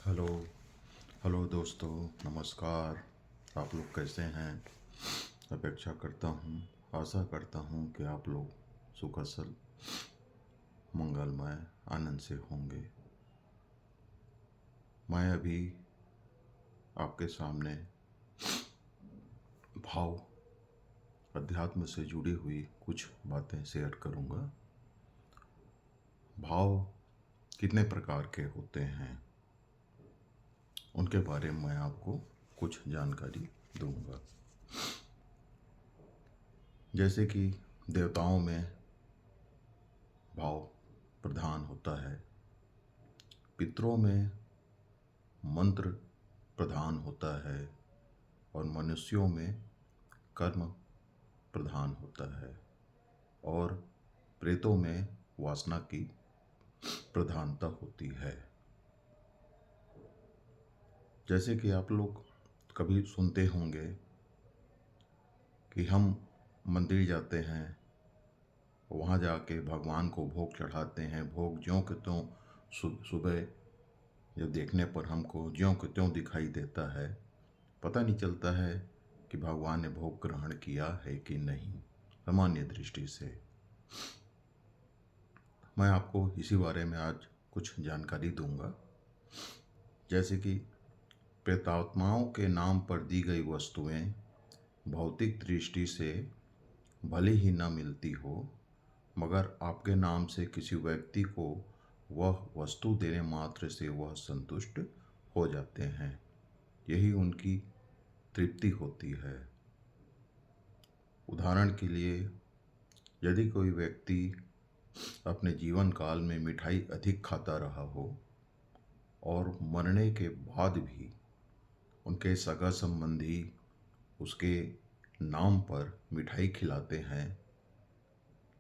Hello hello दोस्तों, नमस्कार। आप लोग कैसे हैं? अपेक्षा करता हूँ, आशा करता हूँ कि आप लोग सुखसल, मंगलमय, आनंद से होंगे। मैं अभी आपके सामने भाव अध्यात्म से जुड़ी हुई कुछ बातें शेयर करूँगा। भाव कितने प्रकार के होते हैं, उनके बारे में मैं आपको कुछ जानकारी दूंगा। जैसे कि देवताओं में भाव प्रधान होता है, पितरों में मंत्र प्रधान होता है और मनुष्यों में कर्म प्रधान होता है और प्रेतों में वासना की प्रधानता होती है। जैसे कि आप लोग कभी सुनते होंगे कि हम मंदिर जाते हैं, वहाँ जाके भगवान को भोग चढ़ाते हैं। भोग ज्यों के त्यों सुबह जब देखने पर हमको ज्यों के त्यों दिखाई देता है। पता नहीं चलता है कि भगवान ने भोग ग्रहण किया है कि नहीं। सामान्य दृष्टि से मैं आपको इसी बारे में आज कुछ जानकारी दूंगा। जैसे कि प्रेतात्माओं के नाम पर दी गई वस्तुएं भौतिक दृष्टि से भले ही न मिलती हो, मगर आपके नाम से किसी व्यक्ति को वह वस्तु देने मात्र से वह संतुष्ट हो जाते हैं। यही उनकी तृप्ति होती है। उदाहरण के लिए, यदि कोई व्यक्ति अपने जीवन काल में मिठाई अधिक खाता रहा हो और मरने के बाद भी उनके सगा संबंधी उसके नाम पर मिठाई खिलाते हैं,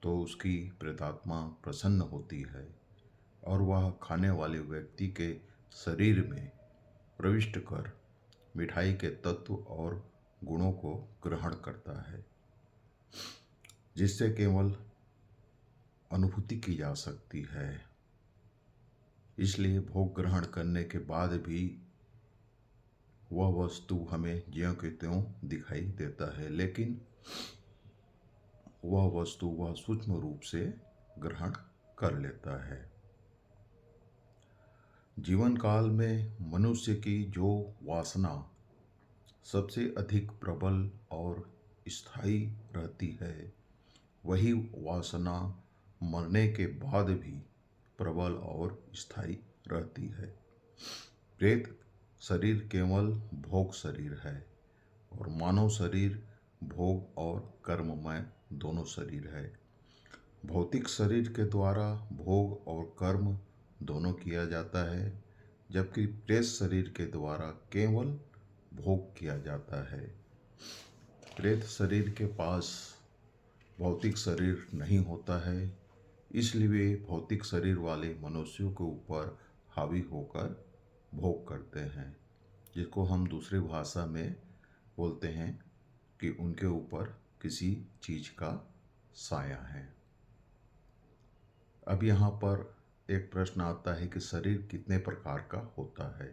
तो उसकी प्रेतात्मा प्रसन्न होती है और वह खाने वाले व्यक्ति के शरीर में प्रविष्ट कर मिठाई के तत्व और गुणों को ग्रहण करता है, जिससे केवल अनुभूति की जा सकती है। इसलिए भोग ग्रहण करने के बाद भी वह वस्तु हमें ज्यों के त्यों दिखाई देता है, लेकिन वह वस्तु वह सूक्ष्म रूप से ग्रहण कर लेता है। जीवन काल में मनुष्य की जो वासना सबसे अधिक प्रबल और स्थायी रहती है, वही वासना मरने के बाद भी प्रबल और स्थायी रहती है। प्रेत शरीर केवल भोग शरीर है और मानव शरीर भोग और कर्ममय दोनों शरीर है। भौतिक शरीर के द्वारा भोग और कर्म दोनों किया जाता है, जबकि प्रेत शरीर के द्वारा केवल भोग किया जाता है। प्रेत शरीर के पास भौतिक शरीर नहीं होता है, इसलिए वे भौतिक शरीर वाले मनुष्यों के ऊपर हावी होकर भोग करते हैं, जिसको हम दूसरी भाषा में बोलते हैं कि उनके ऊपर किसी चीज का साया है। अब यहाँ पर एक प्रश्न आता है कि शरीर कितने प्रकार का होता है।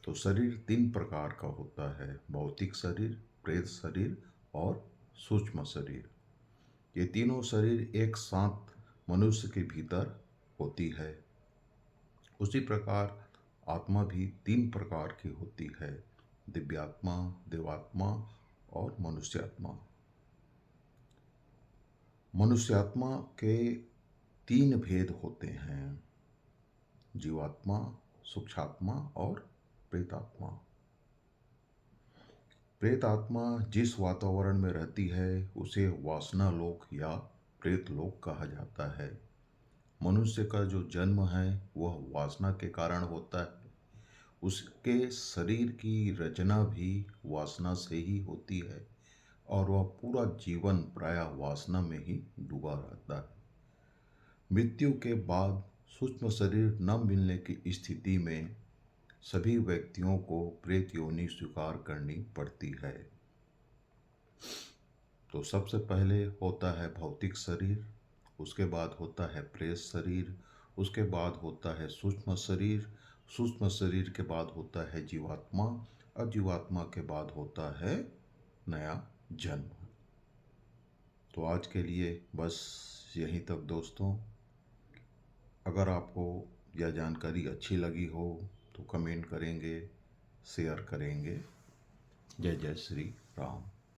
तो शरीर 3 प्रकार का होता है: भौतिक शरीर, प्रेत शरीर और सूक्ष्म शरीर। ये तीनों शरीर एक साथ मनुष्य के भीतर होती है। उसी प्रकार आत्मा भी 3 प्रकार की होती है: दिव्यात्मा, देवात्मा और मनुष्यात्मा। मनुष्यात्मा के 3 भेद होते हैं: जीवात्मा, सूक्ष्मात्मा और प्रेतात्मा। प्रेत आत्मा जिस वातावरण में रहती है उसे वासना लोक या प्रेत लोक कहा जाता है। मनुष्य का जो जन्म है वह वासना के कारण होता है। उसके शरीर की रचना भी वासना से ही होती है और वह पूरा जीवन प्रायः वासना में ही डूबा रहता है। मृत्यु के बाद सूक्ष्म शरीर न मिलने की स्थिति में सभी व्यक्तियों को प्रेत योनि स्वीकार करनी पड़ती है। तो सबसे पहले होता है भौतिक शरीर, उसके बाद होता है प्रेत शरीर, उसके बाद होता है सूक्ष्म शरीर सूक्ष्म शरीर के बाद होता है जीवात्मा, और जीवात्मा के बाद होता है नया जन्म। तो आज के लिए बस यहीं तक दोस्तों। अगर आपको यह जानकारी अच्छी लगी हो तो कमेंट करेंगे, शेयर करेंगे। जय जय श्री राम।